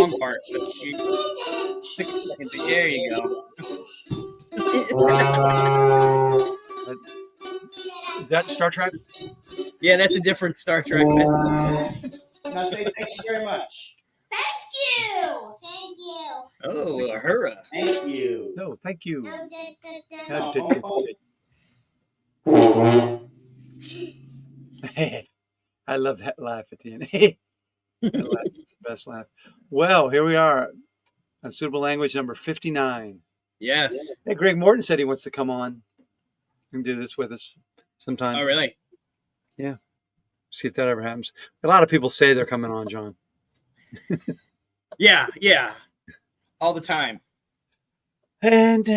long part. But you took a second. There you go. Is that Star Trek? Yeah, that's a different Star Trek message. Now say thank you very much. Thank you. Oh, a hurrah. Thank you. No, thank you. I love that laugh at the end. That laugh is the best laugh. Well, here we are. Unsuitable language number 59. Yes. Hey, Greg Morton said he wants to come on and do this with us sometime. Oh, really? Yeah. See if that ever happens. A lot of people say they're coming on, John. Yeah, yeah. All the time. And,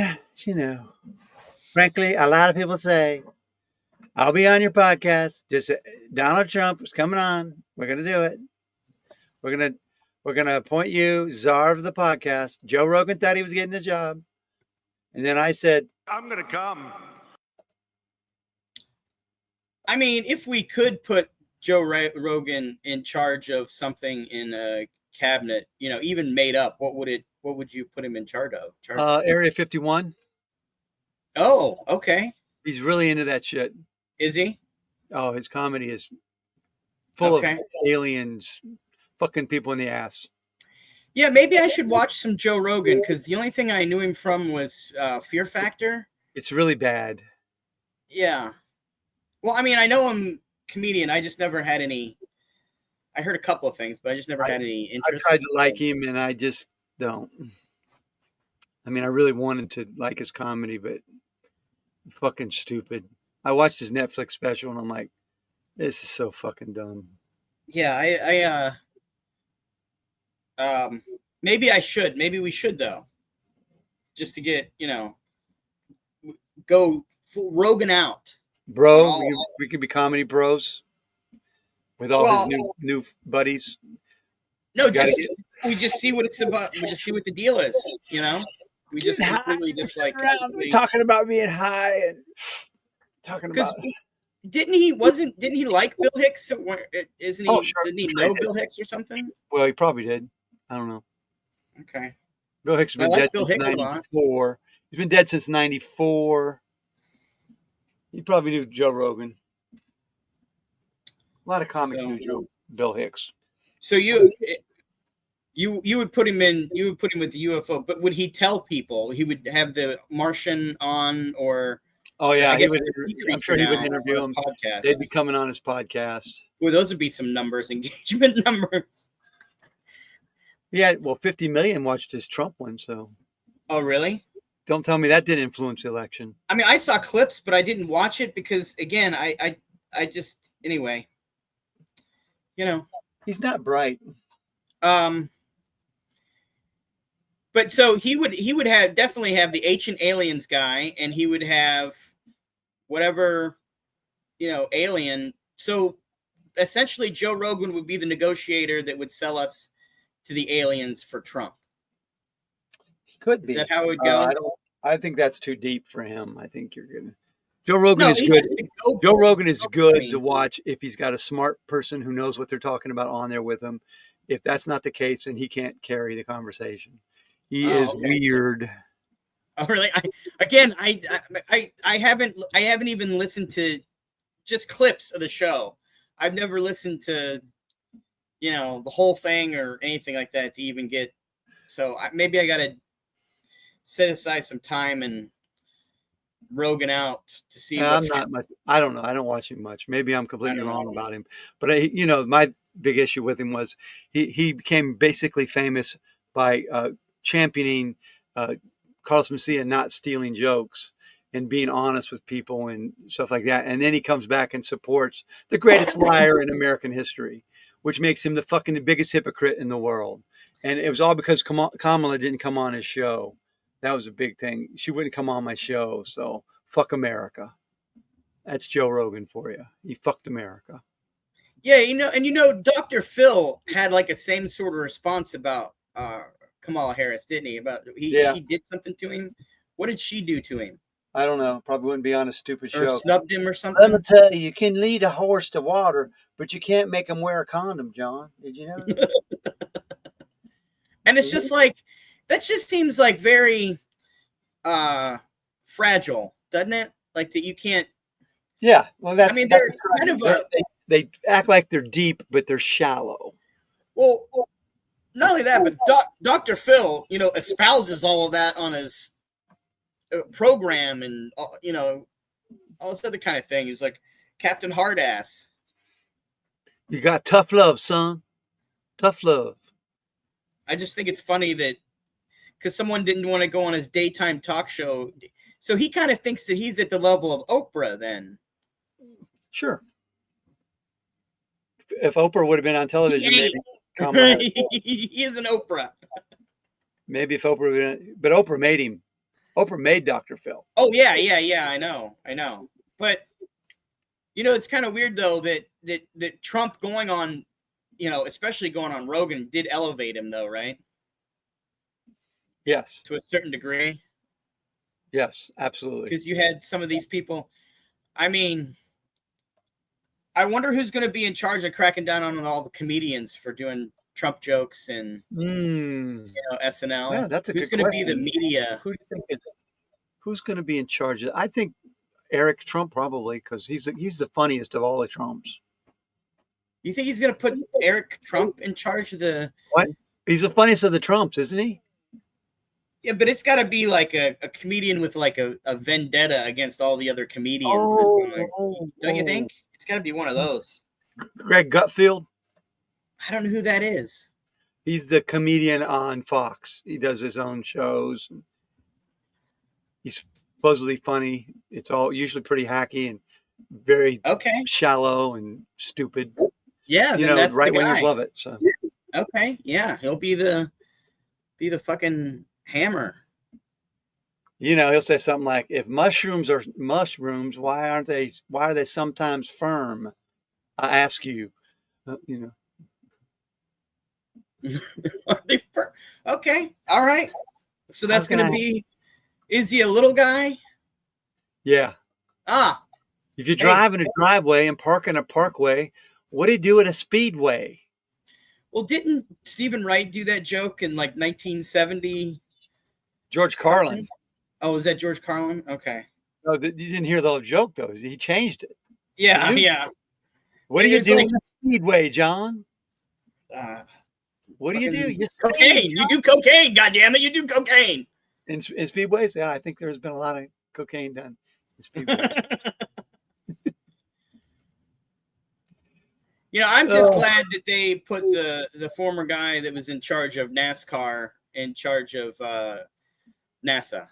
frankly, a lot of people say, I'll be on your podcast. Just Donald Trump is coming on. We're going to do it. We're going to appoint you czar of the podcast. Joe Rogan thought he was getting a job. And then I said, I'm going to come. I mean, if we could put Joe Rogan in charge of something in a cabinet, even made up, what would you put him in charge of? Area 51. Oh, okay. He's really into that shit. Is he? Oh, his comedy is full Okay. of aliens fucking people in the ass. Yeah, maybe I should watch some Joe Rogan because the only thing I knew him from was Fear Factor. It's really bad. Yeah. Well, I mean, I know I'm comedian. I just never had any. I heard a couple of things, but I just never had any I interest. tried to like him, and I just don't. I mean, I really wanted to like his comedy, but fucking stupid. I watched his Netflix special, and I'm like, this is so fucking dumb. Yeah, maybe I should. Maybe we should though, just to get go full Rogan out. Bro, we could be comedy bros with all his new buddies. No, we just see what it's about. We just see what the deal is. We just completely just like talking about being high and talking about. Didn't he like Bill Hicks? Isn't he? Oh, sure. Didn't he know Bill Hicks or something? Well, he probably did. I don't know. Okay. Bill Hicks has been dead since 94. He's been dead since 94. He probably knew Joe Rogan. A lot of comics knew Bill Hicks. So you would put him in. You would put him with the UFO, but would he tell people? He would have the Martian on, or? Oh yeah, I'm sure he would interview him. Podcast. They'd be coming on his podcast. Well, those would be some numbers, engagement numbers. Yeah, well, 50 million watched his Trump one. So. Oh really? Don't tell me that didn't influence the election. I mean, I saw clips, but I didn't watch it because, again, I just anyway. He's not bright. But so he would definitely have the Ancient Aliens guy, and he would have whatever, alien. So essentially, Joe Rogan would be the negotiator that would sell us to the aliens for Trump. He could be. Is that how it would go? I think that's too deep for him. I think you're gonna. Joe Rogan is good. Joe Rogan is good to watch if he's got a smart person who knows what they're talking about on there with him. If that's not the case, then he can't carry the conversation. He is weird. Oh, really? I haven't even listened to just clips of the show. I've never listened to, the whole thing or anything like that to even get. So maybe I got to set aside some time and Rogan out to see. I'm not much. I don't know. I don't watch him much. Maybe I'm completely wrong about him. But my big issue with him was he became basically famous by championing Carlos Mencia not stealing jokes and being honest with people and stuff like that. And then he comes back and supports the greatest liar in American history, which makes him the biggest hypocrite in the world. And it was all because Kamala didn't come on his show. That was a big thing. She wouldn't come on my show, so fuck America. That's Joe Rogan for you. He fucked America. Yeah, Dr. Phil had like a same sort of response about Kamala Harris, didn't he? About she did something to him. What did she do to him? I don't know. Probably wouldn't be on a stupid show. Or snubbed him or something. Let me tell you, you can lead a horse to water, but you can't make him wear a condom, John. Did you know that? And it's just like that just seems like very fragile, doesn't it? Like that you can't. Yeah, well, I mean, they're kind of a they act like they're deep, but they're shallow. well. Not only that, but Dr. Phil, espouses all of that on his program, and all this other kind of thing. He's like Captain Hardass. You got tough love, son. Tough love. I just think it's funny that because someone didn't want to go on his daytime talk show, so he kind of thinks that he's at the level of Oprah. Then, Sure. If Oprah would have been on television, maybe Kamala he is an Oprah. maybe if Oprah would have been, but Oprah made him. Oprah made Dr. Phil. Oh yeah. I know. But it's kind of weird though that Trump going on, especially going on Rogan, did elevate him though, right? Yes. To a certain degree. Yes, absolutely. Because you had some of these people. I mean, I wonder who's going to be in charge of cracking down on all the comedians for doing Trump jokes and SNL. Yeah, that's a who's good going to be the question. media? Who do you think who's going to be in charge of? I think Eric Trump probably, because he's the funniest of all the Trumps. You think he's going to put Eric Trump in charge of the? What? He's the funniest of the Trumps, isn't he? Yeah, but it's got to be like a comedian with like a vendetta against all the other comedians. Don't you think? It's got to be one of those. Greg Gutfield. I don't know who that is. He's the comedian on Fox. He does his own shows. He's supposedly funny. It's all usually pretty hacky and very shallow and stupid. Yeah, that's right the wingers guy. love it. So okay, yeah, he'll be the fucking hammer. He'll say something like, "If mushrooms are mushrooms, why are they sometimes firm? I ask you." Are they okay, all right. So that's going to be. Is he a little guy? Yeah. If you drive in a driveway and park in a parkway, what do you do at a speedway? Well, didn't Stephen Wright do that joke in like 1970? George Carlin. Something? Oh, was that George Carlin? Okay. No, you didn't hear the whole joke though. He changed it. Yeah, yeah. What do you do in a speedway, John? What do you do? You cocaine. You do cocaine. Goddammit, you do cocaine. In speedways? Yeah, I think there's been a lot of cocaine done in speedways. I'm just glad that they put the former guy that was in charge of NASCAR in charge of NASA.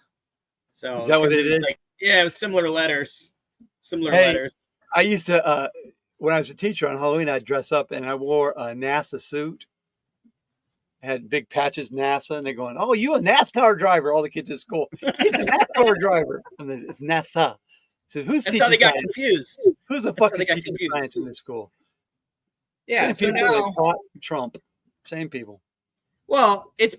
So is that what they did? Yeah, it was similar letters. I used to when I was a teacher on Halloween, I'd dress up and I wore a NASA suit. I had big patches NASA, and they're going, "Oh, you a NASCAR driver?" All the kids at school, "He's a NASCAR driver," and it's NASA. So who's That's teaching how they got science? confused. Who's the fuck is teaching science in this school? Yeah, same people that taught Trump. Same people. Well, it's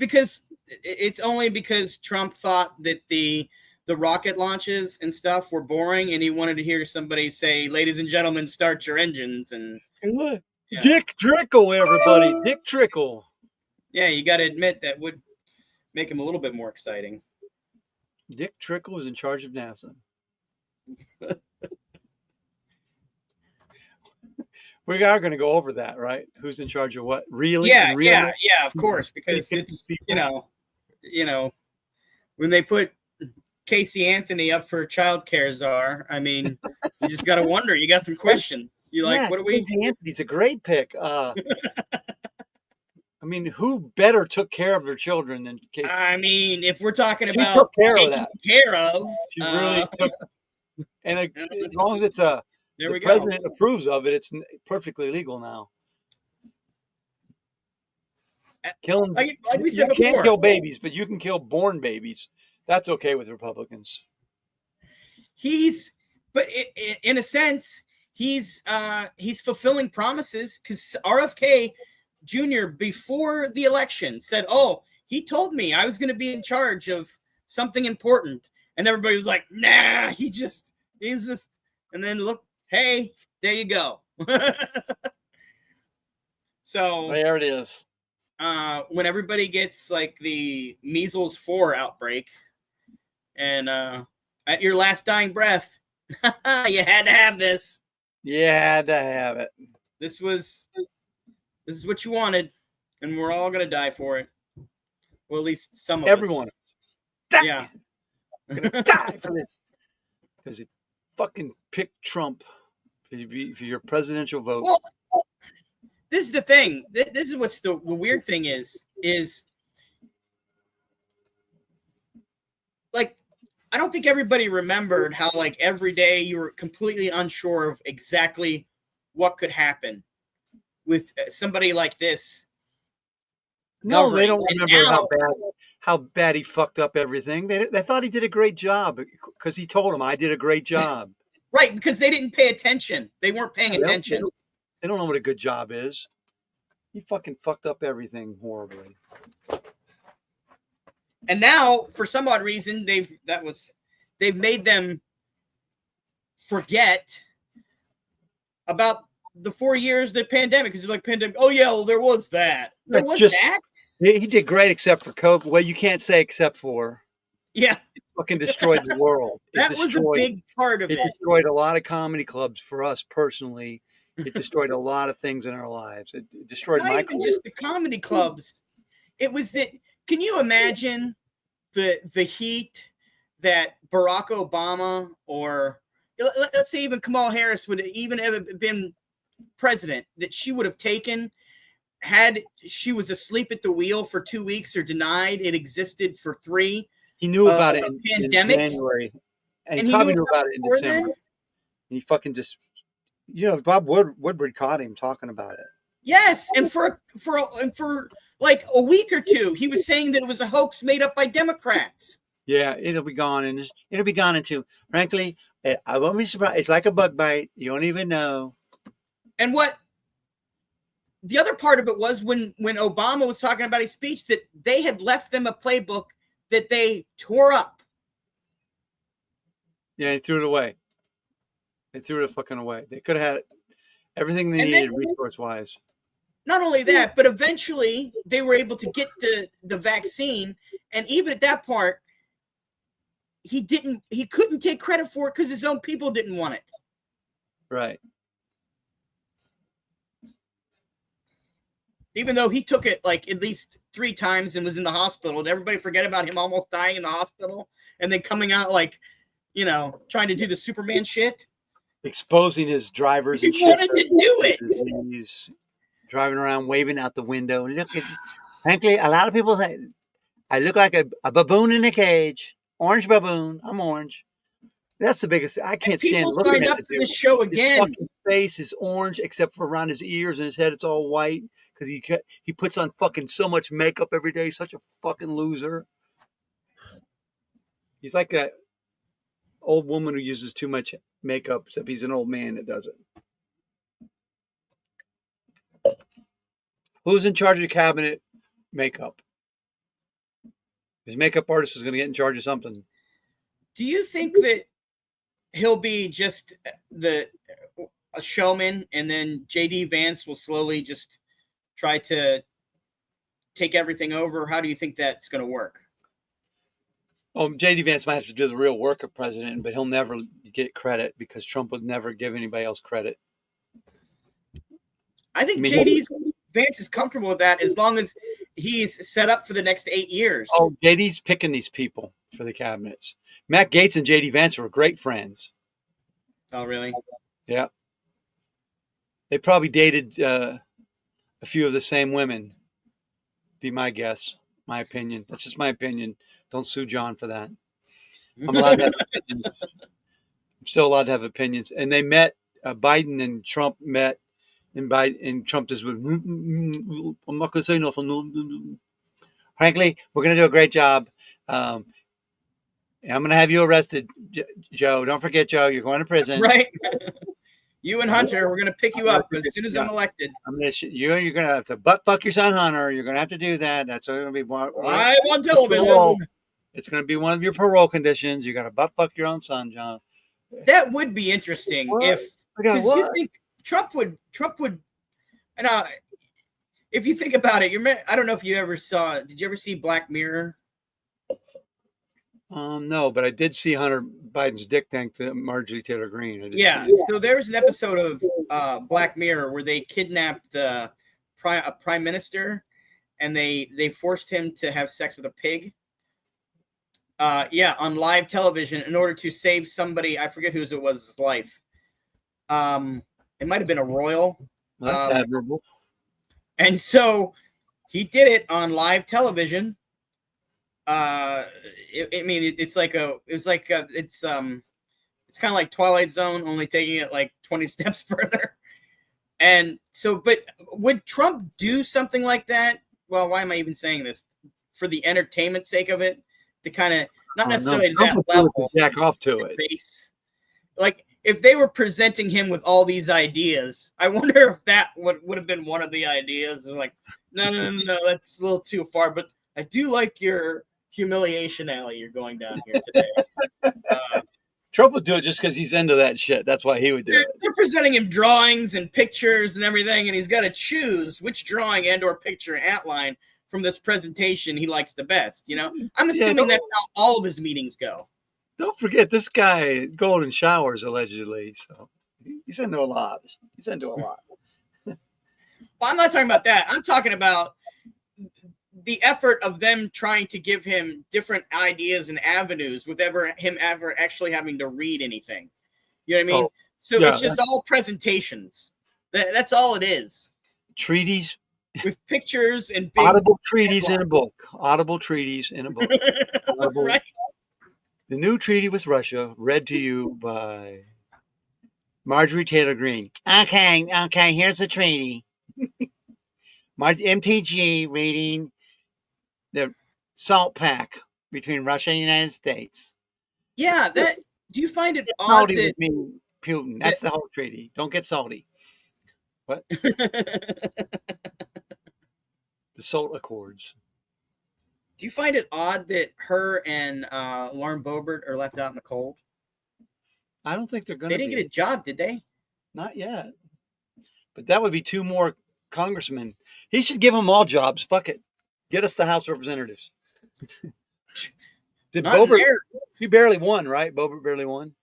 only because Trump thought that the rocket launches and stuff were boring, and he wanted to hear somebody say, "Ladies and gentlemen, start your engines." And hey, look, Dick Trickle, everybody, Dick Trickle. Yeah, you got to admit that would make him a little bit more exciting. Dick Trickle is in charge of NASA. We are going to go over that, right? Who's in charge of what? Really? Yeah, of course, because it's when they put Casey Anthony up for childcare czar, I mean, you just got to wonder. You got some questions. You like, what are we? Casey Anthony's a great pick. I mean, who better took care of their children than Casey? I mean, if we're talking about taking care of, she really took. And as long as it's the president approves of it, it's perfectly legal now. Killing, like we said you before, can't kill babies, but you can kill born babies. That's okay with Republicans. But in a sense, he's fulfilling promises because RFK Jr. before the election said, "Oh, he told me I was going to be in charge of something important," and everybody was like, "Nah, he's just." And then look, hey, there you go. So there it is. when everybody gets like the measles 4 outbreak, and at your last dying breath, you had to have this. You had to have it. This is what you wanted, and we're all gonna die for it. Well, at least some of Everyone. us. Yeah. I'm gonna die for this because he fucking picked Trump for your presidential vote. Well, this is the thing. This is what's the weird thing is like, I don't think everybody remembered how like every day you were completely unsure of exactly what could happen with somebody like this. No, they don't And remember now- how bad he fucked up everything. They thought he did a great job because he told them, I did a great job. Right, because they didn't pay attention. They weren't paying attention. They don't know what a good job is. He fucking fucked up everything horribly. And now, for some odd reason, they've made them forget about the 4 years of the pandemic, because you're like, pandemic. Oh yeah, well there was that. There was that. He did great except for COVID. Well, you can't say except for. Yeah, It fucking destroyed the world. that was a big part of It it. destroyed a lot of comedy clubs for us personally. It destroyed a lot of things in our lives. It destroyed Not my even career. just the comedy clubs. It was that. Can you imagine the heat that Barack Obama, or let's say even Kamala Harris, would even have been president, that she would have taken had she was asleep at the wheel for 2 weeks or denied it existed for 3? He knew about it a in pandemic? January. And And he he probably knew knew about it in before December. then? He fucking just, Bob Woodward caught him talking about it. Yes, and for like a week or two, he was saying that it was a hoax made up by Democrats. Yeah, it'll be gone, and it'll be gone in two. Frankly, I won't be surprised. It's like a bug bite. You don't even know. And what the other part of it was when Obama was talking about his speech, that they had left them a playbook that they tore up. Yeah, he threw it away. They threw it fucking away. They could have had everything they And needed then- resource-wise. Not only that, but eventually they were able to get the vaccine, and even at that part, he couldn't take credit for it because his own people didn't want it. Right. Even though he took it like at least 3 times and was in the hospital. Did everybody forget about him almost dying in the hospital and then coming out like, trying to do the Superman shit? Exposing his drivers He and shit. wanted to do it. He's driving around, waving out the window. Look at, frankly, a lot of people say I look like a baboon in a cage. Orange baboon. I'm orange. That's the biggest. I can't stand People looking signed at up the for dude. this show His again. fucking face is orange except for around his ears and his head. It's all white because he puts on fucking so much makeup every day. He's such a fucking loser. He's like that old woman who uses too much makeup, except he's an old man that does it. Who's in charge of the cabinet makeup? His makeup artist is going to get in charge of something. Do you think that he'll be just a showman, and then JD Vance will slowly just try to take everything over? How do you think that's going to work? Oh, JD Vance might have to do the real work of president, but he'll never get credit because Trump would never give anybody else credit. I think I mean, JD Vance is comfortable with that as long as he's set up for the next 8 years. Oh, JD's picking these people for the cabinets. Matt Gaetz and JD Vance were great friends. Oh, really? Yeah. They probably dated a few of the same women. Be my guess, my opinion. That's just my opinion. Don't sue John for that. I'm allowed to have opinions. I'm still allowed to have opinions. And they met, Biden and Trump met, and Trump just went, I'm not going to say nothing. Frankly, we're going to do a great job. I'm going to have you arrested, Joe. Don't forget, Joe, you're going to prison. Right? You and Hunter, we're going to pick you up as soon as I'm elected. I'm gonna you're going to have to butt fuck your son, Hunter. You're going to have to do that. That's going to be Live on television. parole. It's going to be one of your parole conditions. You got to butt fuck your own son, John. That would be interesting What? if, I got because you what? think Trump would, and if you think about it, I don't know if you ever saw. Did you ever see Black Mirror? No, but I did see Hunter Biden's dick tank to Marjorie Taylor Greene. I did Yeah. see it. So there was an episode of Black Mirror where they kidnapped the prime minister, and they forced him to have sex with a pig. On live television in order to save somebody. I forget whose it was. His life. It might have been a royal. Well, that's admirable. And so he did it on live television. It's kind of like Twilight Zone, only taking it like 20 steps further. And so, but would Trump do something like that? Well, why am I even saying this? For the entertainment sake of it, to kind of not necessarily to that level, jack off to it. Base. Like if they were presenting him with all these ideas, I wonder if that would have been one of the ideas. They're like, no, that's a little too far. But I do like your humiliation alley you're going down here today. Trump would do it just because he's into that shit. That's why he would do it. They're presenting him drawings and pictures and everything, and he's got to choose which drawing and or picture outline from this presentation he likes the best. You know, I'm assuming that's how all of his meetings go. Don't forget this guy golden showers allegedly, so he's into a lot. Well, I'm not talking about that. I'm talking about the effort of them trying to give him different ideas and avenues with him ever actually having to read anything. You know what I mean? Oh, so it's just all presentations. That's all it is. Treaties. With pictures and big audible treaties in a book. Audible treaties in a book. Right. The new treaty with Russia, read to you by Marjorie Taylor Greene. Okay, here's the treaty. MTG reading the SALT pact between Russia and the United States. Yeah, do you find it odd Salty that with me, Putin? That's the whole treaty. Don't get salty. What? The SALT Accords. Do you find it odd that her and Lauren Boebert are left out in the cold? I don't think they're going to. They didn't get a job, did they? Not yet. But that would be 2 more congressmen. He should give them all jobs. Fuck it. Get us the House of Representatives. Did Boebert? She barely won, right? Boebert barely won.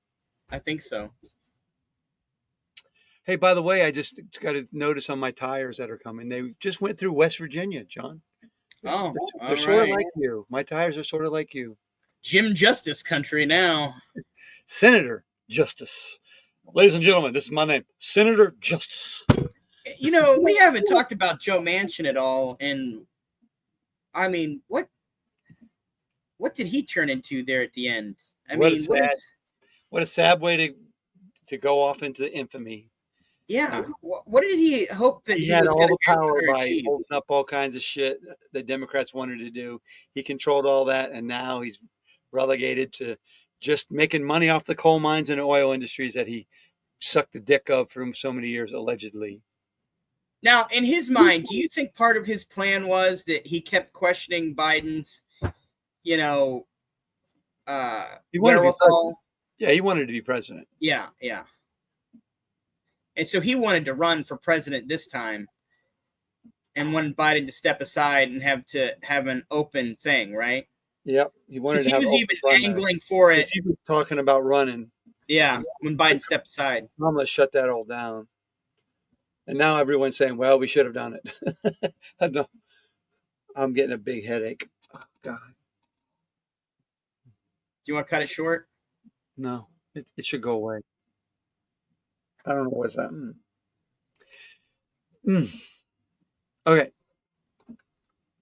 I think so. Hey, by the way, I just got a notice on my tires that are coming. They just went through West Virginia, John. They're sort of like you. My tires are sort of like you. Jim Justice country now. Senator Justice. Ladies and gentlemen, this is my name. Senator Justice. You know, we haven't talked about Joe Manchin at all. And, I mean, what did he turn into there at the end? What a sad way to go off into infamy. Yeah. What did he hope that he had was all the power by achieve? holding up all kinds of shit the Democrats wanted to do. He controlled all that, and now he's relegated to just making money off the coal mines and oil industries that he sucked the dick of for so many years, allegedly. Now, in his mind, do you think part of his plan was that he kept questioning Biden's, wherewithal? Yeah, he wanted to be president. Yeah. And so he wanted to run for president this time and wanted Biden to step aside and have an open thing, right? Yep. He wanted to have. He was even angling for it. He was talking about running. Yeah, when Biden stepped aside. I'm going to shut that all down. And now everyone's saying, well, we should have done it. No, I'm getting a big headache. Oh, God. Do you want to cut it short? No, it should go away. I don't know what's that. Okay.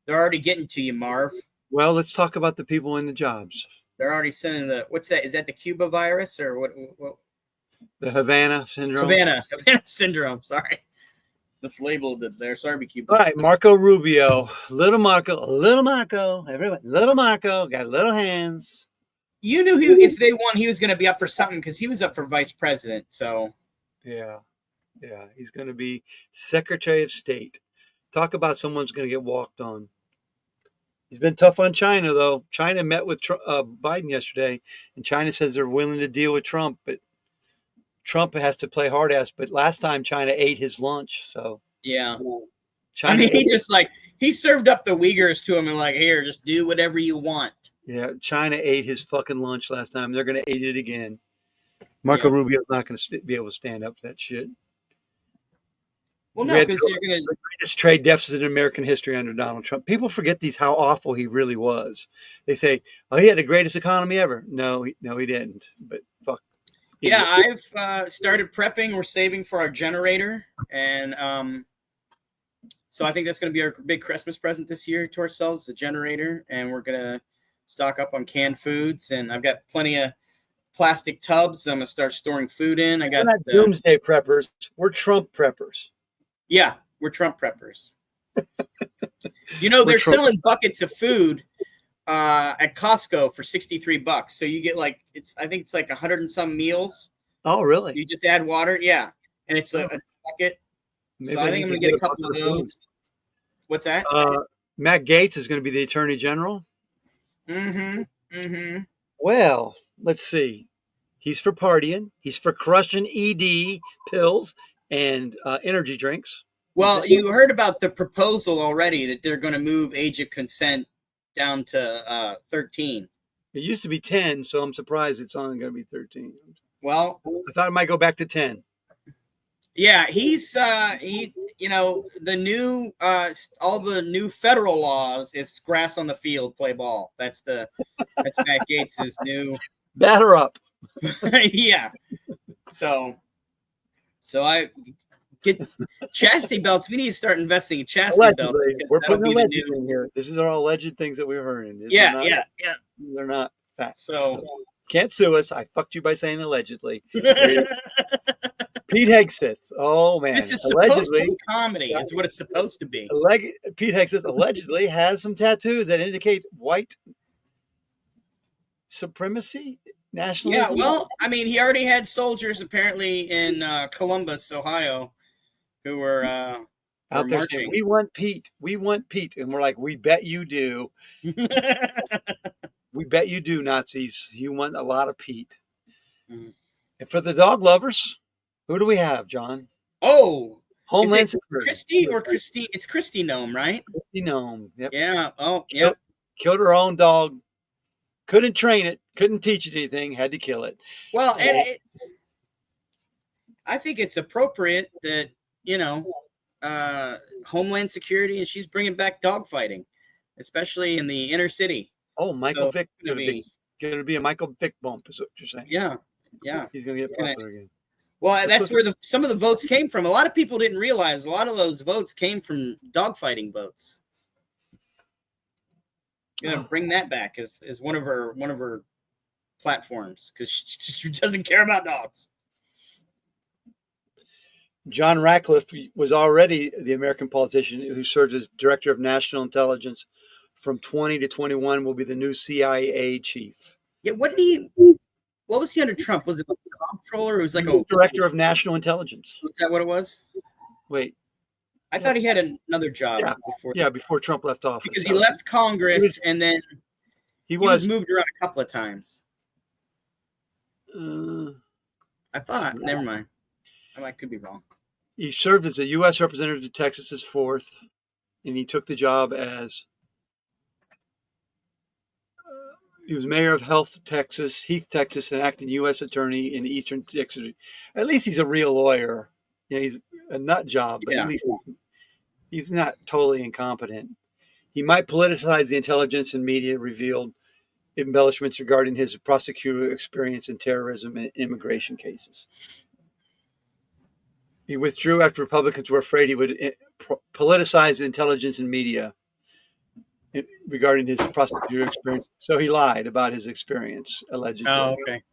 They're already getting to you, Marv. Well, let's talk about the people in the jobs. They're already sending what's that? Is that the Cuba virus or what? The Havana syndrome. Havana syndrome. Sorry. Mislabeled it there. Sorry, Cuba. All right, Marco Rubio. Little Marco. Everybody. Little Marco got little hands. You knew if they won, he was going to be up for something because he was up for vice president. So. Yeah. He's going to be Secretary of State. Talk about someone's going to get walked on. He's been tough on China, though. China met with Biden yesterday, and China says they're willing to deal with Trump, but Trump has to play hard ass. But last time China ate his lunch, so yeah. I mean, he served up the Uyghurs to him and like, here, just do whatever you want. Yeah, China ate his fucking lunch last time. They're going to eat it again. Marco Yeah. Rubio's not going to be able to stand up to that shit. Well, We no, had because you're gonna. the greatest trade deficit in American history under Donald Trump. People forget how awful he really was. They say, "Oh, he had the greatest economy ever." No, he didn't. But fuck. Yeah, idiot. I've started prepping. We're saving for our generator, and so I think that's going to be our big Christmas present this year to ourselves, the generator, and we're gonna stock up on canned foods. And I've got plenty of plastic tubs. I'm gonna start storing food in. I We're got not doomsday preppers. We're Trump preppers. yeah, we're Trump preppers. They're selling buckets of food at Costco for $63. So you get I think it's like 100 and some meals. Oh, really? You just add water, yeah, and it's a bucket. Maybe So I think I'm gonna get a couple of those. What's that? Matt Gaetz is going to be the Attorney General. Mm-hmm. Well, let's see. He's for partying. He's for crushing ED pills and energy drinks. Well, you heard about the proposal already that they're going to move age of consent down to 13. It used to be 10, so I'm surprised it's only going to be 13. Well, I thought it might go back to 10. yeah, he's the new all the new federal laws. If it's grass on the field, play ball. That's Matt Gaetz's new. Batter up. Yeah. So I get chastity belts. We need to start investing in chastity belts. Allegedly. We're putting alleged in here. This is all alleged things that we're hearing. Yeah. They're not facts. So can't sue us. I fucked you by saying allegedly. Pete Hegseth. Oh man. This is supposed to be comedy. It's what it's supposed to be. Pete Hegseth allegedly has some tattoos that indicate white supremacy, nationalism. Yeah, well, I mean, he already had soldiers apparently in Columbus, Ohio, who were out there saying, "We want Pete. We want Pete," and we're like, "We bet you do. We bet you do, Nazis. You want a lot of Pete." Mm. And for the dog lovers, who do we have, John? Oh, Homeland Security. Christy or Christine? It's Christy Nome, right? Christy Nome. Yep. Yeah. Oh, yep. Killed her own dog. Couldn't train it. Couldn't teach it anything. Had to kill it. Well, and I think it's appropriate that Homeland Security, and she's bringing back dogfighting, especially in the inner city. Oh, Michael Vick going to be a Michael Vick bump, is what you're saying? Yeah. He's going to get popular again. Well, that's where some of the votes came from. A lot of people didn't realize a lot of those votes came from dogfighting votes. You're gonna bring that back as one of her platforms because she doesn't care about dogs. John Ratcliffe was already the American politician who served as director of national intelligence from 20 to 21. Will be the new CIA chief. Yeah, wasn't he? What was he under Trump? Was it the comptroller? It was like a director of national intelligence. Was that what it was? Wait, I thought he had another job. Before Trump left office. Because he left Congress and then he was moved around a couple of times. I thought. Never mind. I could be wrong. He served as a U.S. representative to Texas's 4th, and he took the job as he was mayor of Heath, Texas, and acting U.S. attorney in Eastern Texas. At least he's a real lawyer. He's a nut job, but at least he's not totally incompetent. He might politicize the intelligence and media revealed embellishments regarding his prosecutor experience in terrorism and immigration cases. He withdrew after Republicans were afraid he would politicize the intelligence and media regarding his prosecutor experience. So he lied about his experience, allegedly. Oh, okay.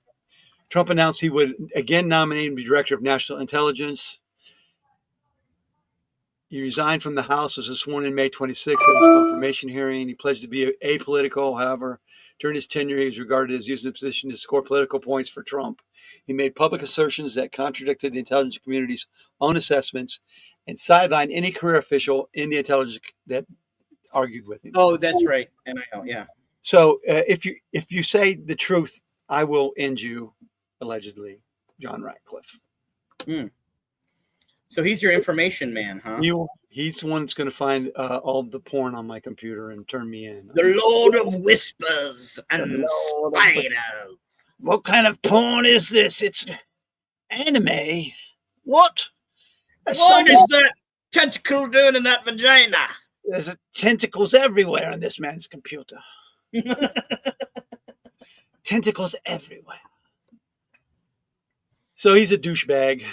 Trump announced he would again nominate him to be director of national intelligence. He resigned from the House, was sworn in May 26th at his confirmation hearing. He pledged to be apolitical. However, during his tenure, he was regarded as using the position to score political points for Trump. He made public assertions that contradicted the intelligence community's own assessments and sidelined any career official in the intelligence that argued with him. Oh, that's right. NIL, yeah. So if you say the truth, I will end you, allegedly, John Ratcliffe. So he's your information man, huh? He's the one that's going to find all the porn on my computer and turn me in. The Lord of Whispers and The Lord of Spiders. What kind of porn is this? It's anime. What? What is that tentacle doing in that vagina? There's tentacles everywhere on this man's computer. Tentacles everywhere. So he's a douchebag.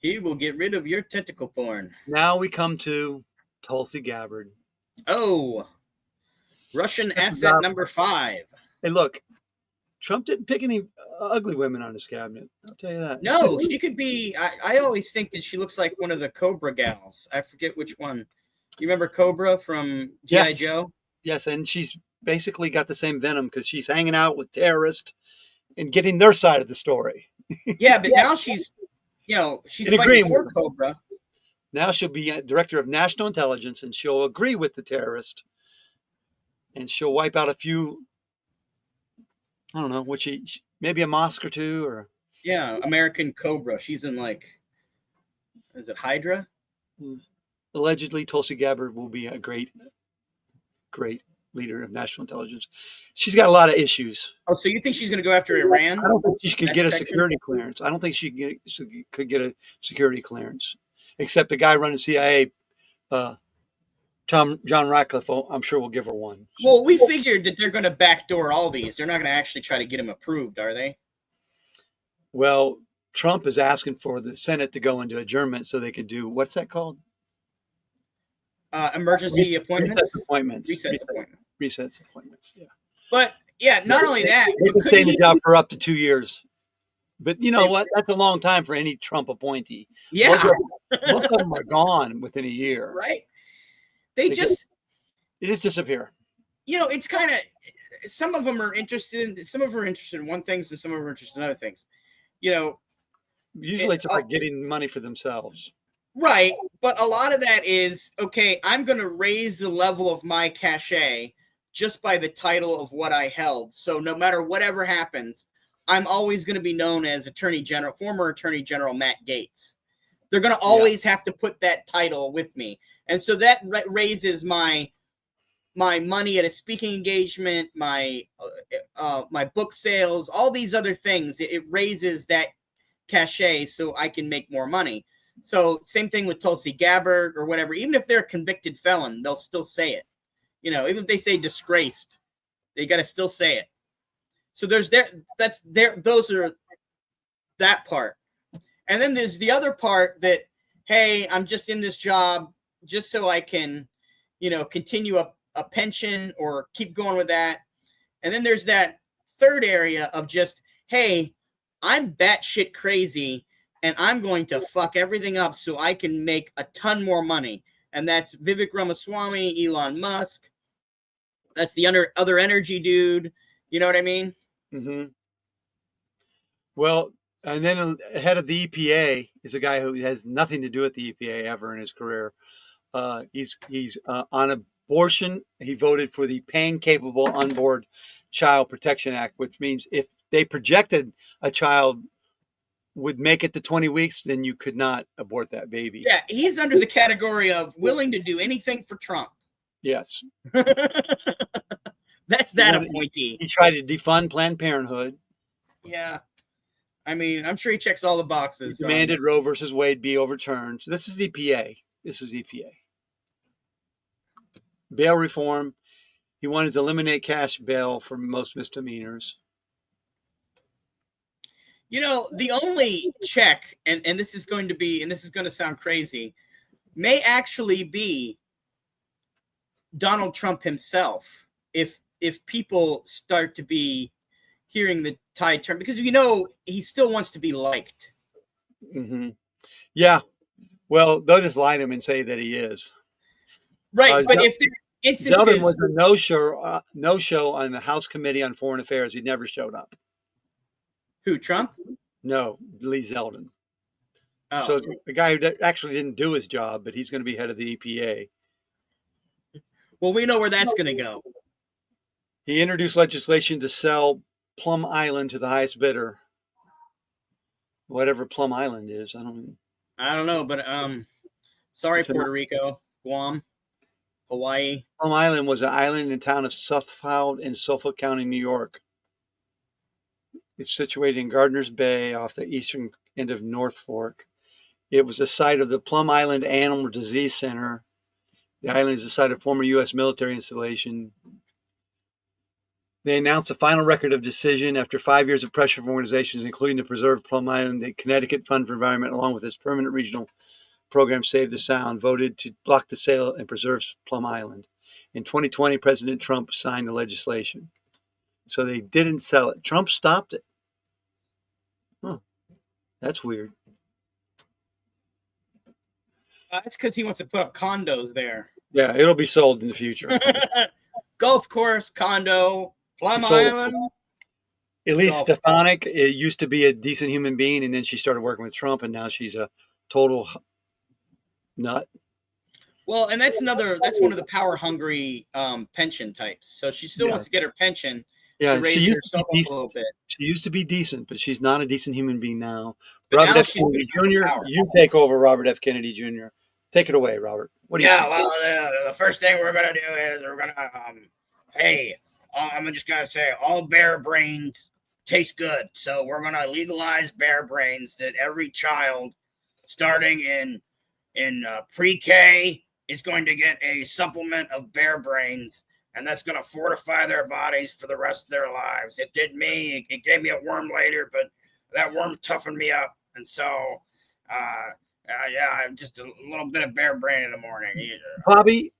He will get rid of your tentacle porn. Now we come to Tulsi Gabbard. Oh, Russian asset number 5. Hey, look, Trump didn't pick any ugly women on his cabinet. I'll tell you that. No, she could be. I always think that she looks like one of the Cobra gals. I forget which one. You remember Cobra from G.I. Yes. Joe? Yes, and she's basically got the same venom because she's hanging out with terrorists and getting their side of the story. Yeah, but now she's In fighting agreement for with them. Cobra. Now she'll be a director of national intelligence, and she'll agree with the terrorist, and she'll wipe out a few. I don't know, maybe a mosque or two, or Yeah, American Cobra. She's in is it Hydra? allegedly Tulsi Gabbard will be a great leader of national intelligence. She's got a lot of issues. Oh, so you think she's going to go after Iran? I don't think she could That get a section? security clearance. I don't think she could get a security clearance, except the guy running CIA, John Ratcliffe. I'm sure will give her one. Well, we figured that they're going to backdoor all these. They're not going to actually try to get them approved, are they? Well, Trump is asking for the Senate to go into adjournment so they could do what's that called? Emergency appointments? Recess appointments. Yeah. But yeah, not only that, They but can could stay in the he- job for up to 2 years. But you know what? That's a long time for any Trump appointee. yeah, Most of them are gone within a year. right. They They just, just disappear. it's kind of, some of them are interested in one things and some of them are interested in other things. Usually it's about getting money for themselves. Right, but a lot of that is, okay, I'm going to raise the level of my cachet just by the title of what I held. So no matter whatever happens, I'm always going to be known as former Attorney General Matt Gaetz. They're going to always have to put that title with me. And so that raises my money at a speaking engagement, my book sales, all these other things. It raises that cachet so I can make more money. So same thing with Tulsi Gabbard or whatever. Even if they're a convicted felon, they'll still say it. Even if they say disgraced, they got to still say it. So those are that part. And then there's the other part that, hey, I'm just in this job just so I can, continue a pension or keep going with that. And then there's that third area of just, hey, I'm batshit crazy and I'm going to fuck everything up so I can make a ton more money. And that's Vivek Ramaswamy, Elon Musk. That's the other energy dude. You know what I mean? Mm-hmm. Well, and then head of the EPA is a guy who has nothing to do with the EPA ever in his career. He's on abortion. He voted for the Pain-Capable Unborn Child Protection Act, which means if they projected a child would make it to 20 weeks, then you could not abort that baby. Yeah, he's under the category of willing to do anything for Trump. Yes. That's that appointee. He tried to defund Planned Parenthood. Yeah. I mean, I'm sure he checks all the boxes. He demanded Roe versus Wade be overturned. This is EPA. Bail reform. He wanted to eliminate cash bail for most misdemeanors. The only check, and this is going to sound crazy, may actually be Donald Trump himself. If people start to be hearing the tide turn, because he still wants to be liked. Mm-hmm. Yeah. Well, they'll just lie to him and say that he is. Right, but if there are instances, Zeldin was a no-show on the House Committee on Foreign Affairs. He never showed up. Who, Trump? No, Lee Zeldin. Oh. So the guy who actually didn't do his job, but he's going to be head of the EPA. Well, we know where that's going to go. He introduced legislation to sell Plum Island to the highest bidder. Whatever Plum Island is, I don't I don't know, but sorry, It's Puerto Rico, Guam, Hawaii. Plum Island was an island in the town of Suffolk in Suffolk County, New York. It's situated in Gardner's Bay off the eastern end of North Fork. It was the site of the Plum Island Animal Disease Center. The island is the site of a former U.S. military installation. They announced a final record of decision after 5 years of pressure from organizations, including the Preserve Plum Island. The Connecticut Fund for Environment, along with its permanent regional program Save the Sound, voted to block the sale and preserve Plum Island. In 2020, President Trump signed the legislation. So they didn't sell it. Trump stopped it. Huh. That's weird. That's because he wants to put up condos there. Yeah, it'll be sold in the future. Golf course, condo, Plum So- Island. Elise Golf. Stefanik used to be a decent human being, and then she started working with Trump, and now she's a total nut. Well, and that's one of the power hungry pension types. So she still Yeah. wants to get her pension Yeah, to raise she used to herself be up a decent. little bit. She used to be decent, but she's not a decent human being now. But Robert now F. she's Kennedy become Jr., powerful. you take over, Robert F. Kennedy Jr. Take it away, Robert. What do you think? Well, the first thing we're gonna do is we're gonna I'm just gonna say all bear brains taste good, so we're gonna legalize bear brains. That every child, starting in pre-K, is going to get a supplement of bear brains, and that's gonna fortify their bodies for the rest of their lives. It did me. It gave me a worm later, but that worm toughened me up, and so. Yeah, just a little bit of bear brain in the morning.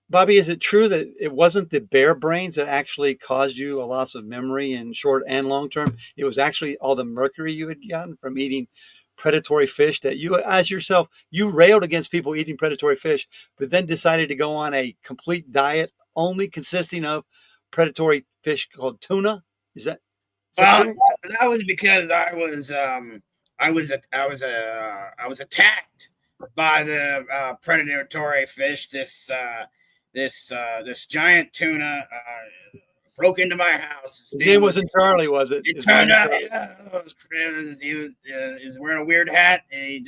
Bobby, is it true that it wasn't the bear brains that actually caused you a loss of memory in short and long term? It was actually all the mercury you had gotten from eating predatory fish that you, as yourself, you railed against people eating predatory fish, but then decided to go on a complete diet only consisting of predatory fish called tuna. Is that true? That was because I was attacked by the predatory fish. This giant tuna broke into my house. His name wasn't Charlie, was it? It turned out he was wearing a weird hat, and he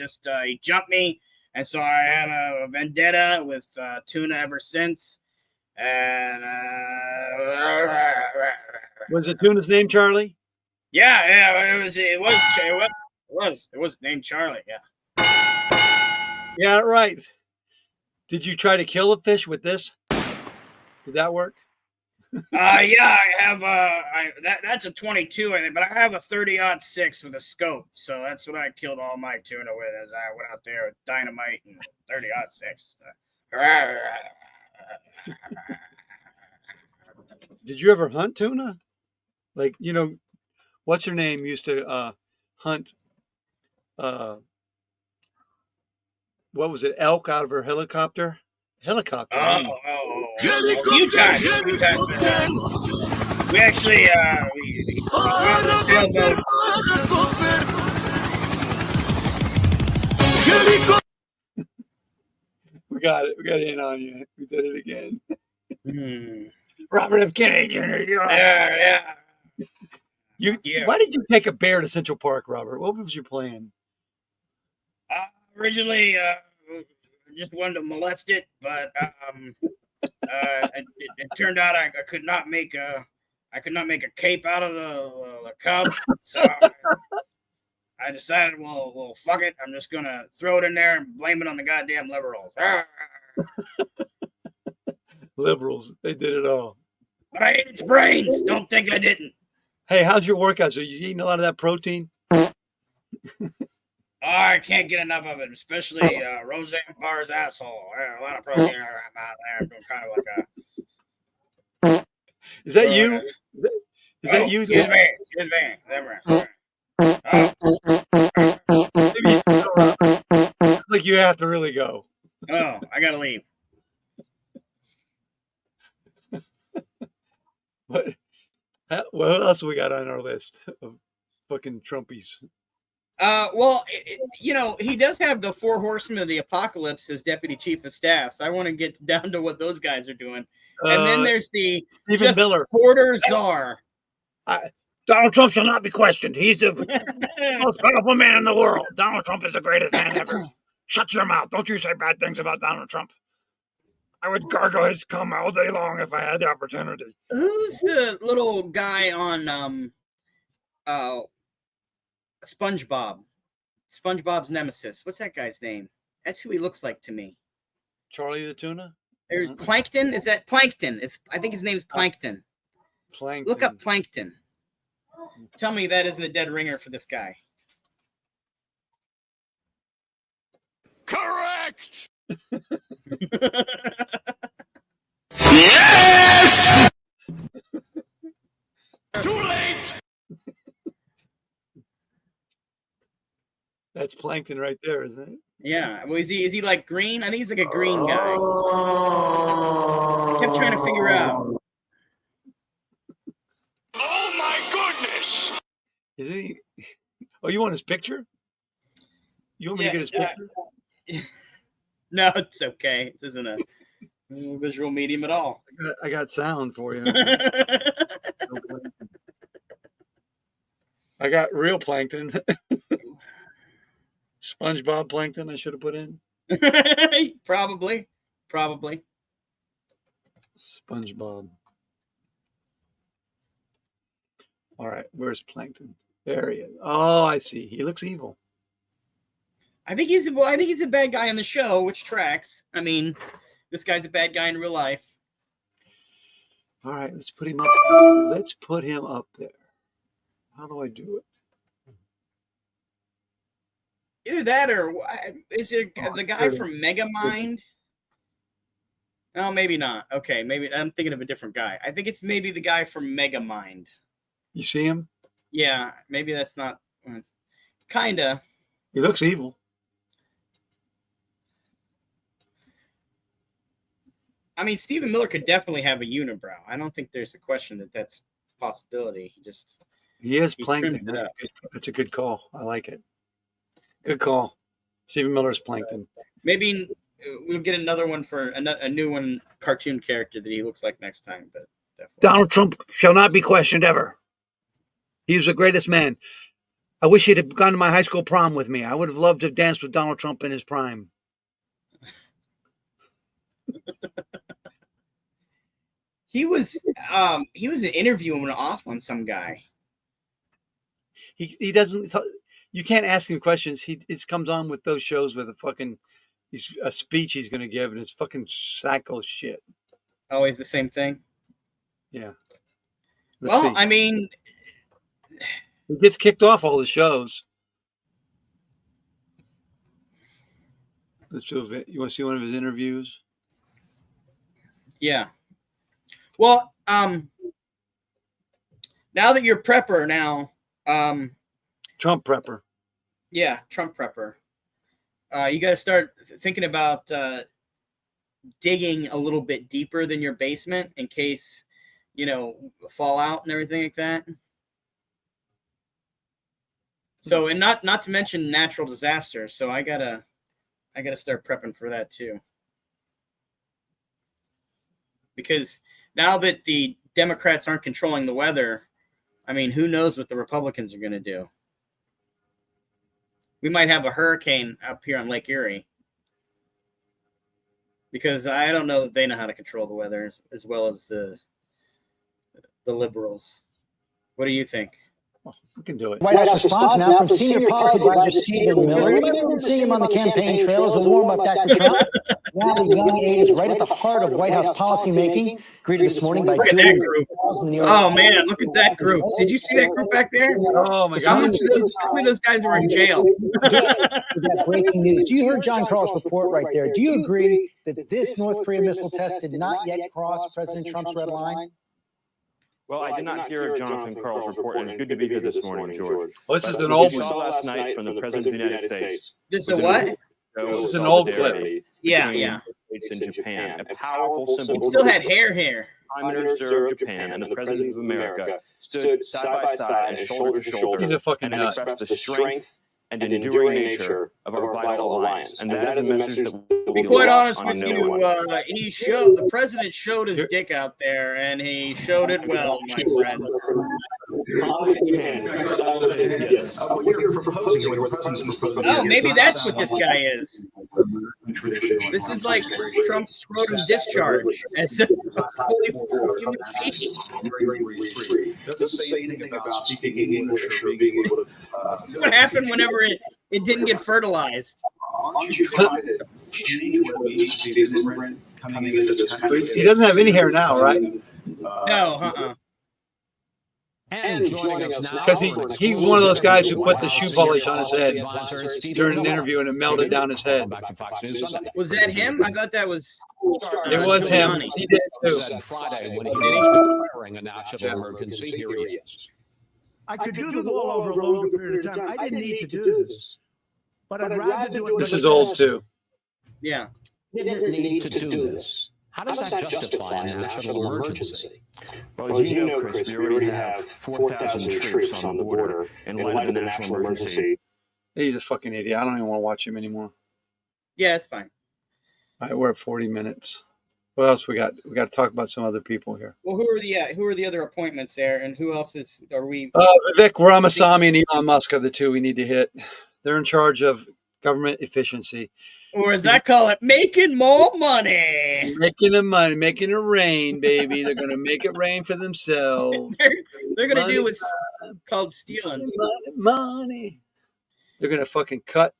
jumped me, and so I had a vendetta with tuna ever since. And was the tuna's name Charlie? Yeah, it was named Charlie. Yeah. Yeah, right. Did you try to kill a fish with this? Did that work? Yeah, I have that's a 22, I think, but I have a 30-06 with a scope, so that's what I killed all my tuna with. As I went out there with dynamite and 30-06. Did you ever hunt tuna? Like, what's her name used to hunt what was it, elk out of her helicopter? Helicopter. A few times. We actually we went on a sailboat. We got it. We got in on you. We did it again. Robert F. Kennedy Jr. Yeah. Why did you take a bear to Central Park, Robert? What was your plan? Originally, just wanted to molest it, but it turned out I could not make a cape out of the cub, so I decided, well, fuck it. I'm just gonna throw it in there and blame it on the goddamn liberals. Liberals, they did it all. But I ate its brains. Don't think I didn't. Hey, how's your workouts? Are you eating a lot of that protein? I can't get enough of it, especially Roseanne Barr's asshole. A lot of protein I'm out there. I'm doing kind of like a. Is that you? Is that you? Excuse me. Like you have to really go. Oh, I gotta leave. What else we got on our list of fucking Trumpies? Well, he does have the 4 horsemen of the apocalypse as deputy chief of staff. So I want to get down to what those guys are doing. And then there's the Stephen Miller, Porter Czar. Donald Trump shall not be questioned. He's the most powerful man in the world. Donald Trump is the greatest man ever. Shut your mouth. Don't you say bad things about Donald Trump. I would gargle his cum all day long if I had the opportunity. Who's the little guy on SpongeBob? SpongeBob's nemesis. What's that guy's name? That's who he looks like to me. Charlie the Tuna? There's Plankton. Is that Plankton? I think his name's Plankton. Plankton. Look up Plankton. Tell me that isn't a dead ringer for this guy. Correct! Yes! Too late! That's Plankton right there, isn't it? Yeah. Well, is he like green? I think he's like a green guy. I kept trying to figure out. Oh my goodness! Is he? Oh, you want his picture? You want me to get his picture? No, it's okay. This isn't a visual medium at all. I got sound for you. I got real Plankton. SpongeBob Plankton I should have put in. Probably. SpongeBob. All right, where's Plankton? There he is. Oh, I see. He looks evil. I think he's a bad guy on the show, which tracks. I mean, this guy's a bad guy in real life. All right, let's put him up. Let's put him up there. How do I do it? Either that or is it the guy from Megamind? No, maybe not. Okay, maybe I'm thinking of a different guy. I think it's maybe the guy from Megamind. You see him? Yeah, maybe that's not. Kinda. He looks evil. I mean, Stephen Miller could definitely have a unibrow. I don't think there's a question that that's a possibility. He is he Plankton. trimmed it up. That's a good call. I like it. Good call. Stephen Miller's Plankton. Maybe we'll get another one for a new one, cartoon character that he looks like next time. But definitely. Donald Trump shall not be questioned ever. He was the greatest man. I wish he'd have gone to my high school prom with me. I would have loved to have danced with Donald Trump in his prime. He was interviewing off on some guy. He doesn't. You can't ask him questions. He just comes on with those shows with a speech he's going to give, and it's fucking psycho shit. Always the same thing. Yeah. Well, I mean, he gets kicked off all the shows. You want to see one of his interviews? Yeah. Well, now that you're prepper now, Trump prepper. Yeah, Trump prepper. You got to start thinking about digging a little bit deeper than your basement in case, fallout and everything like that. So, and not to mention natural disasters. So I gotta start prepping for that too. Because now that the Democrats aren't controlling the weather, I mean, who knows what the Republicans are going to do? We might have a hurricane up here on Lake Erie. Because I don't know that they know how to control the weather as well as the liberals. What do you think? Well, we can do it. White House response now from Senior Policy Advisor Stephen Miller. You might have been seeing him on the campaign trail as a warm-up back to Trump. Now the young aide is right at the heart of White House policymaking. Greeted this morning by Julian group. Oh, man, look at that group. Did you see that group back there? Oh, my God. How many of those guys were in jail? That breaking news. Do you hear John Carl's report right there? Do you agree that this North Korea missile test did not yet cross President Trump's red line? Well, I did not hear Jonathan Karl's report, and good to be here this morning, George. Well, this is an old one. one. Saw last night from the President of the United States. This is a what? This is an old clip. Yeah. States in Japan, a powerful symbol. He still had hair. Prime Minister of Japan and the President of America stood side by side and shoulder to shoulder. He's a fucking and nut. expressed the strength and enduring nature of our vital alliance. And that is a message that will Be be quite lost honest on with no you, one. the president showed his dick out there, and he showed it well, my friends. Oh, maybe that's what this guy is. This is like Trump's scrotum discharge as a fully formed human being. Doesn't say anything about speaking English or being able to. What happened whenever it didn't get fertilized? He doesn't have any hair now, right? No, And joining us now, Because he's one of those guys who put the shoe polish on his head during an interview and it melted down his head. Was that him? I thought that was. It was him. Giuliani. He did too. said Friday when he was declaring a national emergency. Here he is. I could do the wall over a longer period of time. I didn't need to do this, but I'd rather do it. This is old too. Yeah. Didn't need to do this. How does that justify a national emergency? Well, as you know, Chris, we already have 4,000 troops on the border in light of the national emergency. He's a fucking idiot. I don't even want to watch him anymore. Yeah, it's fine. All right, we're at 40 minutes. What else we got? We got to talk about some other people here. Well, who are the other appointments there, and who else are we? Vivek Ramaswamy and Elon Musk are the two we need to hit. They're in charge of government efficiency. Or as I call it, making more money. Making it rain, baby. They're going to make it rain for themselves. They're going to do what's called stealing. Money. They're going to fucking cut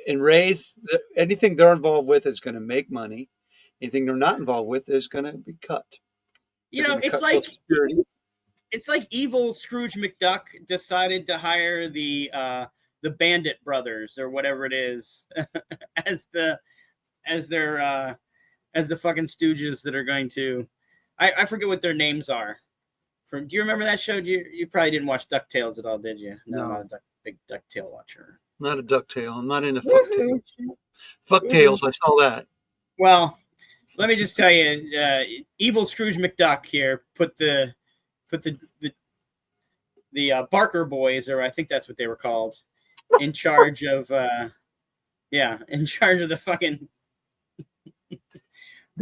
and raise. Anything they're involved with is going to make money. Anything they're not involved with is going to be cut. It's like evil Scrooge McDuck decided to hire the Bandit brothers or whatever it is as the fucking stooges that are going to. I forget what their names are. Do you remember that show? You probably didn't watch DuckTales at all, did you? No, I'm not a big DuckTale watcher. Not a DuckTale. I'm not into fucktails. Fucktails. I saw that. Well, let me just tell you, evil Scrooge McDuck here put the Barker boys, or I think that's what they were called, in charge of the fucking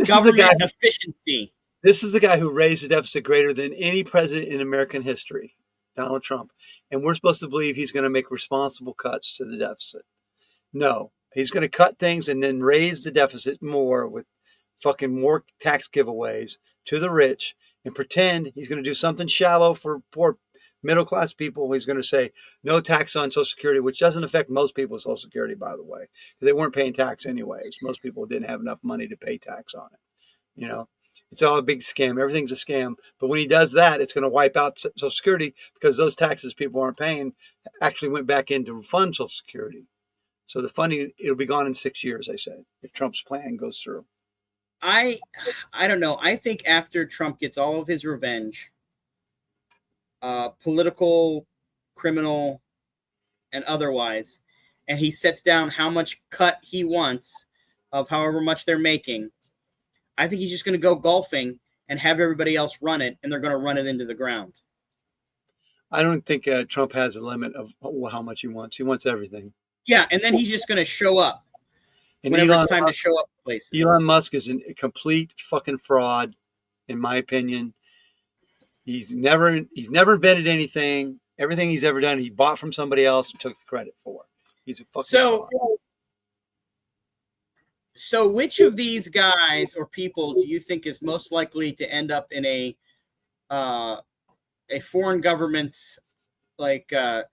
government efficiency. This is the guy who raised the deficit greater than any president in American history, Donald Trump. And we're supposed to believe he's going to make responsible cuts to the deficit. No, he's going to cut things and then raise the deficit more with fucking more tax giveaways to the rich and pretend he's going to do something shallow for poor middle-class people. He's going to say no tax on Social Security, which doesn't affect most people's Social Security, by the way, because they weren't paying tax anyways. Most people didn't have enough money to pay tax on it. You know, it's all a big scam. Everything's a scam. But when he does that, it's going to wipe out Social Security because those taxes people aren't paying actually went back in to fund Social Security. So the funding, it'll be gone in 6 years, I said, if Trump's plan goes through. I don't know. I think after Trump gets all of his revenge, political, criminal, and otherwise, and he sets down how much cut he wants of however much they're making, I think he's just going to go golfing and have everybody else run it, and they're going to run it into the ground. I don't think Trump has a limit of how much he wants. He wants everything. Yeah, and then he's just going to show up whenever it's time to show up places. Elon Musk is a complete fucking fraud, in my opinion. He's never invented anything. Everything he's ever done, he bought from somebody else and took the credit for. He's a fucking fraud. So which of these guys or people do you think is most likely to end up in a foreign government's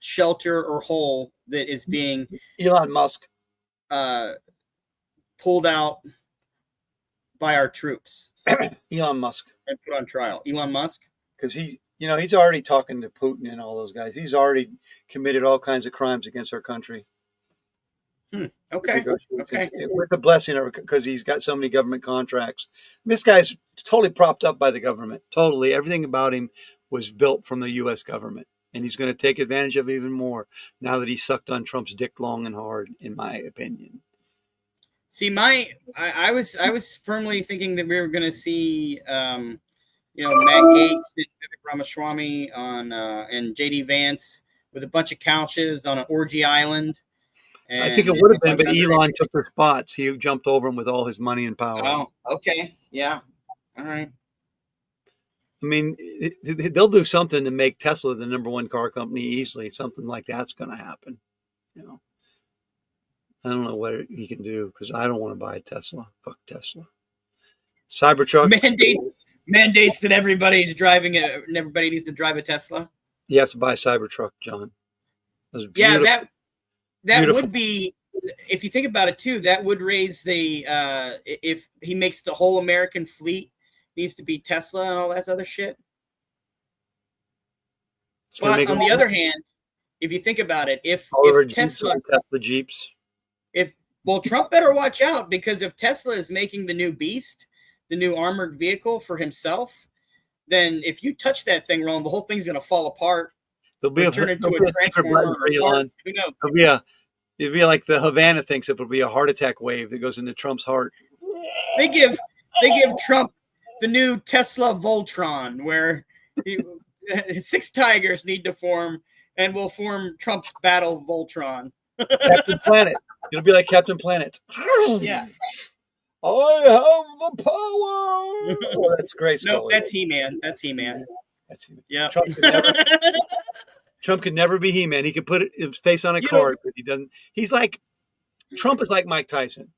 shelter or hole that is being Elon Musk pulled out by our troops? Elon Musk. And put on trial. Elon Musk? Because he's already talking to Putin and all those guys. He's already committed all kinds of crimes against our country. Okay. With the blessing of, because he's got so many government contracts. This guy's totally propped up by the government. Totally. Everything about him was built from the U.S. government. And he's going to take advantage of it even more now that he sucked on Trump's dick long and hard, in my opinion. See, I was firmly thinking that we were going to see, Matt Gaetz and Vivek Ramaswamy and JD Vance with a bunch of couches on an orgy island I think it and would have a been, bunch but of other Elon took their spots. He jumped over him with all his money and power. Oh, okay. Yeah. All right. I mean, they'll do something to make Tesla the #1 car company easily. Something like that's going to happen. You know, I don't know what he can do because I don't want to buy a Tesla. Fuck Tesla. Cybertruck. Mandates that everybody's driving it. Everybody needs to drive a Tesla. You have to buy a Cybertruck, John. Yeah, that beautiful. would be. If you think about it too, that would raise the. If he makes the whole American fleet needs to be Tesla and all that other shit. But on the other hand, if you think about it, if Tesla Jeeps, Trump better watch out, because if Tesla is making the new Beast, the new armored vehicle for himself, then if you touch that thing wrong, the whole thing's going to fall apart. There'll be a transformer. Who knows? It'll be like the Havana thinks it'll be a heart attack wave that goes into Trump's heart. They give Trump the new Tesla Voltron, where 6 tigers need to form and will form Trump's battle Voltron. Captain Planet. It'll be like Captain Planet. Yeah. I have the power. Oh, that's great. No, that's He-Man. That's He-Man. That's He-Man. Yeah. Trump could never be He-Man. He can put his face on a card, but he doesn't. He's like, Trump is like Mike Tyson.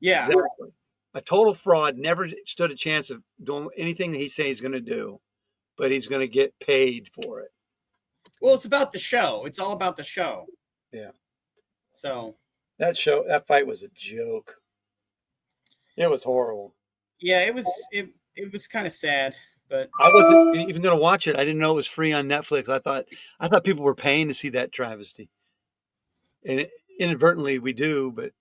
Yeah. Exactly. A total fraud, never stood a chance of doing anything that he says he's going to do, but he's going to get paid for it. Well, it's about the show. It's all about the show. Yeah. So. That fight was a joke. It was horrible. Yeah, it was kind of sad, but I wasn't even going to watch it. I didn't know it was free on Netflix. I thought people were paying to see that travesty. And inadvertently we do, but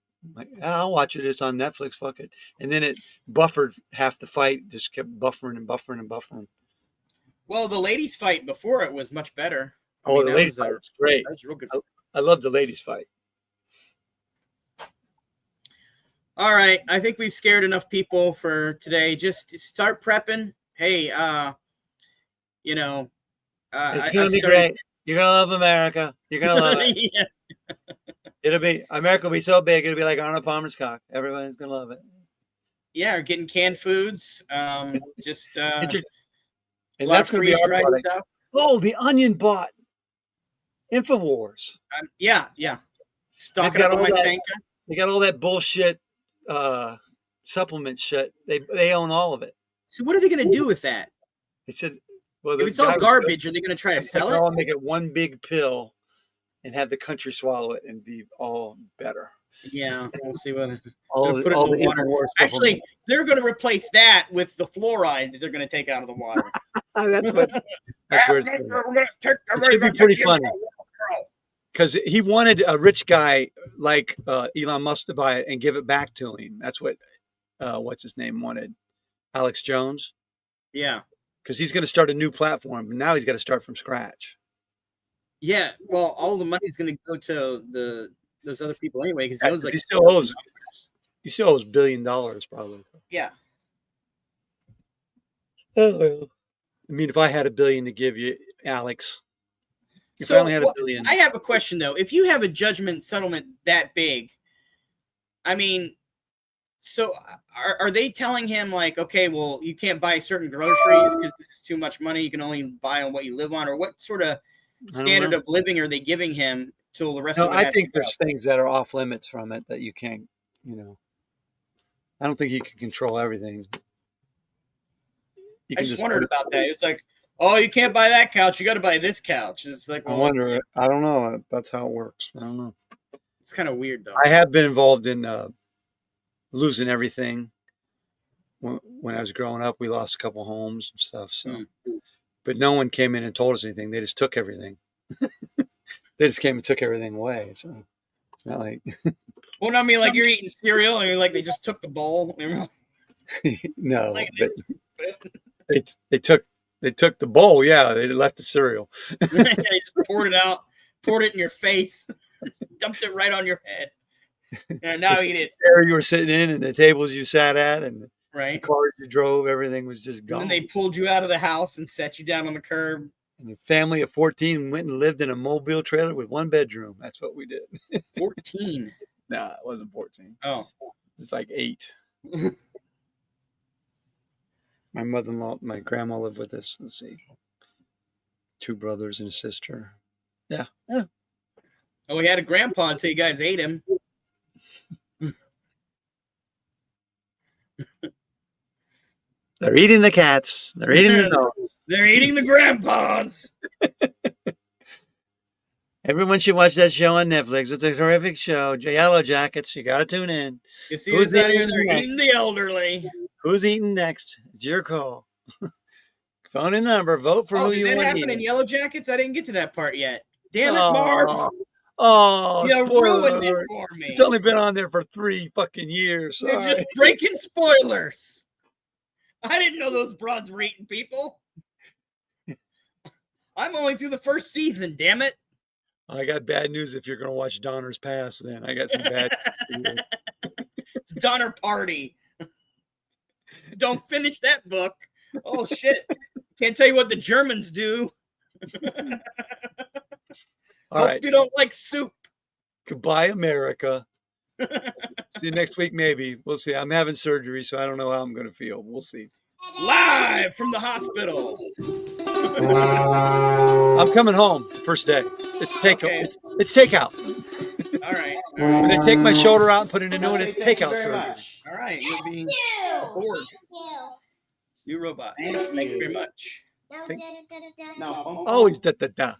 I'll watch it. It's on Netflix. Fuck it. And then it buffered half the fight. Just kept buffering and buffering and buffering. Well, the ladies' fight before it was much better. The ladies' fight was great. That was real good. I loved the ladies' fight. All right, I think we've scared enough people for today. Just start prepping. Hey, it's gonna be great. You're gonna love America. You're gonna love it. Yeah. America will be so big. It'll be like Arnold Palmer's cock. Everybody's gonna love it. Yeah, or getting canned foods. And that's gonna be our product. Stuff. Oh, the Onion bought InfoWars. Yeah. Stocking up on my Sanka. They got all that bullshit. Supplement shit. They own all of it. So what are they going to do with that? They said, "Well, if it's all garbage, are they going to try to sell it? I'll make it one big pill, and have the country swallow it, and be all better." Yeah, we'll see what. All put it in the water. Actually, they're going to replace that with the fluoride that they're going to take out of the water. That's where it should be pretty funny. Because he wanted a rich guy like Elon Musk to buy it and give it back to him. That's what, what's his name wanted, Alex Jones. Yeah. Because he's going to start a new platform, but now he's got to start from scratch. Yeah. Well, all the money is going to go to those other people anyway. Because he still owes $1 billion probably. Yeah. Oh, I mean, if I had $1 billion to give you, Alex. If so, I only had $1 billion. I have a question though. If you have a judgment settlement that big, I mean, so are they telling him like, okay, well, you can't buy certain groceries because this is too much money. You can only buy on what you live on, or what sort of standard of living are they giving him till the rest of it? I think there's things that are off limits from it that you can't, I don't think you can control everything. I just wondered about that. It's like, oh, you can't buy that couch. You got to buy this couch. It's like, well, I wonder. I don't know. That's how it works. I don't know. It's kind of weird, though. I have been involved in losing everything. When I was growing up, we lost a couple homes and stuff. So, but no one came in and told us anything. They just took everything. They just came and took everything away. So it's not like. Well, I mean, like you're eating cereal and you're like they just took the bowl. No, like, but they took the bowl. Yeah, they left the cereal. They just poured it out, poured it in your face, dumped it right on your head, and now eat it. The area you were sitting in, and the tables you sat at, and the right cars you drove, everything was just gone. And then they pulled you out of the house and set you down on the curb. And a family of 14 went and lived in a mobile trailer with 1 bedroom. That's what we did. 14. Nah, it wasn't 14. Oh. It's like 8. My mother-in-law, my grandma lived with us. Let's see. 2 brothers and a sister. Yeah. Yeah. Oh, we had a grandpa until you guys ate him. They're eating the cats. They're eating the dogs. They're eating the grandpas. Everyone should watch that show on Netflix. It's a terrific show. Yellow Jackets. You got to tune in. You see Who's this out here? eating They're next? eating the elderly. Who's eating next? It's your call. Phone and number. Vote for Oh, who did you that want to happen in eat. Yellow Jackets? I didn't get to that part yet. Damn it, Marv. Oh, You spoiler ruined it alert. for me. It's only been on there for 3 fucking years. You're Sorry. just breaking spoilers. I didn't know those broads were eating people. I'm only through the first season, damn it. I got bad news if you're going to watch Donner's Pass, then. I got some bad news. It's Donner Party. Don't finish that book. Oh, shit. Can't tell you what the Germans do. All Hope right. you don't like soup. Goodbye, America. See you next week, maybe. We'll see. I'm having surgery, so I don't know how I'm going to feel. We'll see. Live from the hospital. I'm coming home first day. It's takeout. Okay. It's takeout. All right. When they take my shoulder out and put it in a new Now one, say it's thank you takeout very surgery. much. All right. You'll be aboard. You robot. Thank Thank you you. very much. Now, Always da da da.